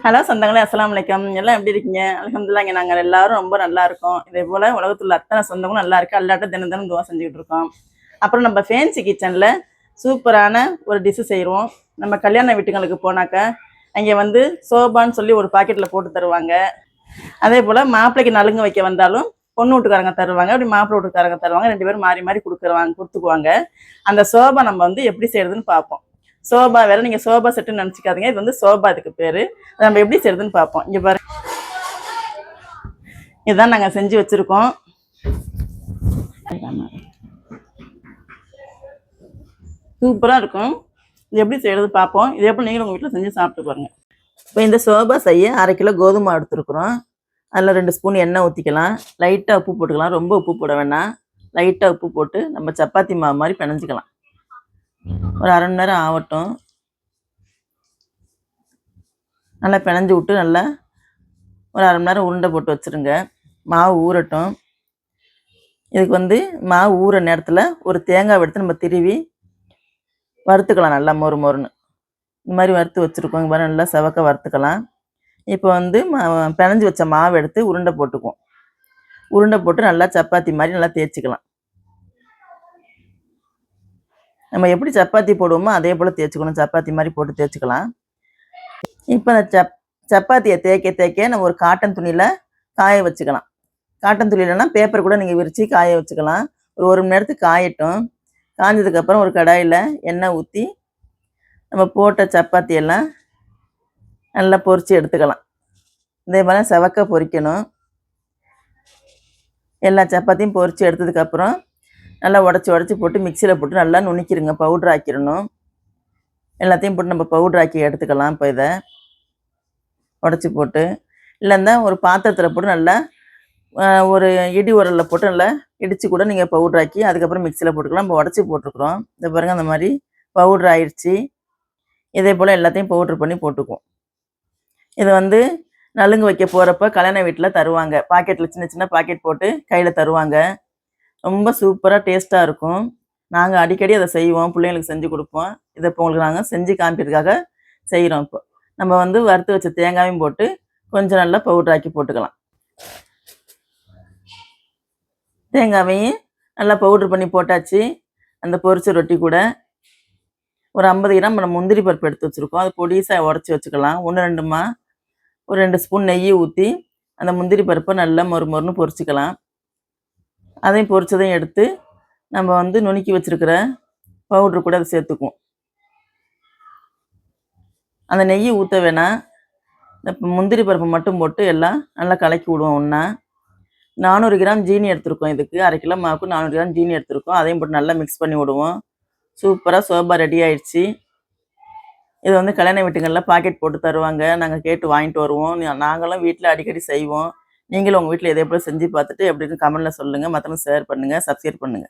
Hello சொந்தங்களே, அஸ்ஸலாமு அலைக்கும். எல்லாம் எப்படி இருக்கீங்க? அல்ஹம்துலில்லாஹ் இங்க நாங்க எல்லாரும் ரொம்ப நல்லா இருக்கோம். இதே போல உலகத்துல உள்ள அத்தனை சொந்தங்களும் நல்லா இருக்கு. அல்லாட்ட தினம் தினம் துவா செஞ்சுக்கிட்டு இருக்கோம். அப்புறம் நம்ம ஃபேன்சி கிச்சன்ல சூப்பரான ஒரு டிஷ் செய்வோம். நம்ம கல்யாண வீட்டுங்களுக்கு போனாக்க அங்கே வந்து சோபான்னு சொல்லி ஒரு பாக்கெட்ல போட்டு தருவாங்க. அதே போல மாப்பிள்ளைக்கு நலுங்கு வைக்க வந்தாலும் பொண்ணு வீட்டுக்காரங்க தருவாங்க, அப்படி மாப்பிள்ளை வீட்டுக்காரங்க தருவாங்க. 2 பேரும் மாறி மாறி கொடுத்துக்குவாங்க. அந்த சோபா நம்ம வந்து எப்படி செய்யறதுன்னு பார்ப்போம். சோபா வேற, நீங்க சோபா செட்டுன்னு நினச்சிக்காதீங்க. இது வந்து சோபா, இதுக்கு பேரு. அதை நம்ம எப்படி செய்யறதுன்னு பார்ப்போம். இங்க பாருங்க, இதுதான் நாங்க செஞ்சு வச்சிருக்கோம். சூப்பரா இருக்கும். இது எப்படி செய்யறது பார்ப்போம். இதே போல் நீங்களும் உங்க வீட்டில் செஞ்சு சாப்பிட்டு பாருங்க. இப்போ இந்த சோபா செய்ய 1/2 கிலோ கோதுமை எடுத்துருக்குறோம். அதில் 2 ஸ்பூன் எண்ணெய் ஊற்றிக்கலாம். லைட்டாக உப்பு போட்டுக்கலாம், ரொம்ப உப்பு போட வேணாம். லைட்டாக உப்பு போட்டு நம்ம சப்பாத்தி மாவு மாதிரி பிணைஞ்சிக்கலாம். ஒரு 1/2 மணி நேரம் ஆகட்டும். நல்லா பிணைஞ்சு விட்டு நல்லா ஒரு 1/2 மணி நேரம் உருண்டை போட்டு வச்சுருங்க. மாவு ஊறட்டும். இதுக்கு வந்து மாவு ஊற நேரத்தில் ஒரு தேங்காய் எடுத்து நம்ம திருவி வறுத்துக்கலாம். நல்லா மொறு மொறுன்னு இந்த மாதிரி வறுத்து வச்சுருக்கோம். இங்கே நல்லா செவக்க வறுத்துக்கலாம். இப்போ வந்து பிணைஞ்சு வச்ச மாவு எடுத்து உருண்டை போட்டுக்குவோம். உருண்டை போட்டு நல்லா சப்பாத்தி மாதிரி நல்லா தேய்ச்சிக்கலாம். நம்ம எப்படி சப்பாத்தி போடுவோமோ அதே போல் தேய்ச்சிக்கணும். சப்பாத்தி மாதிரி போட்டு தேய்ச்சிக்கலாம். இப்போ அந்த சப்பாத்தியை தேய்க்க நம்ம ஒரு காட்டன் துணியில் காய வச்சுக்கலாம். காட்டன் துணியிலனா பேப்பர் கூட நீங்கள் விரித்து காய வச்சுக்கலாம். ஒரு 1 மணி நேரத்துக்கு காயட்டும். காஞ்சதுக்கப்புறம் ஒரு கடாயில் எண்ணெய் ஊற்றி நம்ம போட்ட சப்பாத்தியெல்லாம் நல்லா பொரித்து எடுத்துக்கலாம். இதே மாதிரி செவக்க பொரிக்கணும். எல்லா சப்பாத்தியும் பொரித்து எடுத்ததுக்கப்புறம் நல்லா உடச்சி போட்டு மிக்சியில் போட்டு நல்லா நுணுக்கிடுங்க. பவுட்ரு ஆக்கிடணும். எல்லாத்தையும் போட்டு நம்ம பவுட்ரு ஆக்கி எடுத்துக்கலாம். இப்போ இதை உடச்சி போட்டு இல்லைன்னா ஒரு பாத்திரத்தில் போட்டு நல்லா ஒரு இடி உரலில் போட்டு நல்லா இடித்து கூட நீங்கள் பவுட்ரு ஆக்கி அதுக்கப்புறம் மிக்சியில் போட்டுக்கலாம். நம்ம உடச்சி போட்டிருக்குறோம். இதை பாருங்கள், அந்த மாதிரி பவுட்ரு ஆயிடுச்சு. இதே போல் எல்லாத்தையும் பவுட்ரு பண்ணி போட்டுக்குவோம். இதை வந்து நலுங்கு வைக்க போகிறப்ப கல்யாண வீட்டில் தருவாங்க. பாக்கெட்டில் சின்ன சின்ன பாக்கெட் போட்டு கையில் தருவாங்க. ரொம்ப சூப்பராக டேஸ்ட்டாக இருக்கும். நாங்கள் அடிக்கடி அதை செய்வோம், பிள்ளைங்களுக்கு செஞ்சு கொடுப்போம். இதை இப்போ உங்களுக்கு நாங்கள் செஞ்சு காமிக்கிறதுக்காக செய்கிறோம். இப்போ நம்ம வந்து வறுத்து வச்ச தேங்காயும் போட்டு கொஞ்சம் நல்லா பவுட்ரு ஆக்கி போட்டுக்கலாம். தேங்காவையும் நல்லா பவுட்ரு பண்ணி போட்டாச்சு. அந்த பொரிச்ச ரொட்டி கூட ஒரு 50 கிராம் நம்ம முந்திரி பருப்பு எடுத்து வச்சுருக்கோம். அது பொடிசாக உடச்சி வச்சுக்கலாம். 1-2 ஒரு 2 ஸ்பூன் நெய் ஊற்றி அந்த முந்திரி பருப்பை நல்லா மொறு மொறுன்னு பொரிச்சிக்கலாம். அதையும் பொரிச்சதையும் எடுத்து நம்ம வந்து நுணுக்கி வச்சுருக்கிற பவுட்ரு கூட அதை சேர்த்துக்குவோம். அந்த நெய் ஊற்ற வேணாம். இந்த முந்திரி பருப்பு மட்டும் போட்டு எல்லாம் நல்லா கலக்கி விடுவோம். ஒன்றா 400 கிராம் ஜீனி எடுத்துருக்கோம். இதுக்கு 1/2 கிலோ மாவுக்கு 400 கிராம் ஜீனி எடுத்துருக்கோம். அதையும் போட்டு நல்லா மிக்ஸ் பண்ணி விடுவோம். சூப்பராக சோபா ரெடி ஆயிடுச்சு. இது வந்து கல்யாண வீட்டுங்களில் பாக்கெட் போட்டு தருவாங்க. நாங்கள் கேட்டு வாங்கிட்டு வருவோம். நாங்களும் வீட்டில் அடிக்கடி செய்வோம். நீங்களும் உங்கள் வீட்டில் இதே போல் செஞ்சு பார்த்துட்டு எப்படின்னு கமெண்ட்டில் சொல்லுங்கள். மற்றவங்க ஷேர் பண்ணுங்கள், சப்ஸ்கிரைப் பண்ணுங்கள்.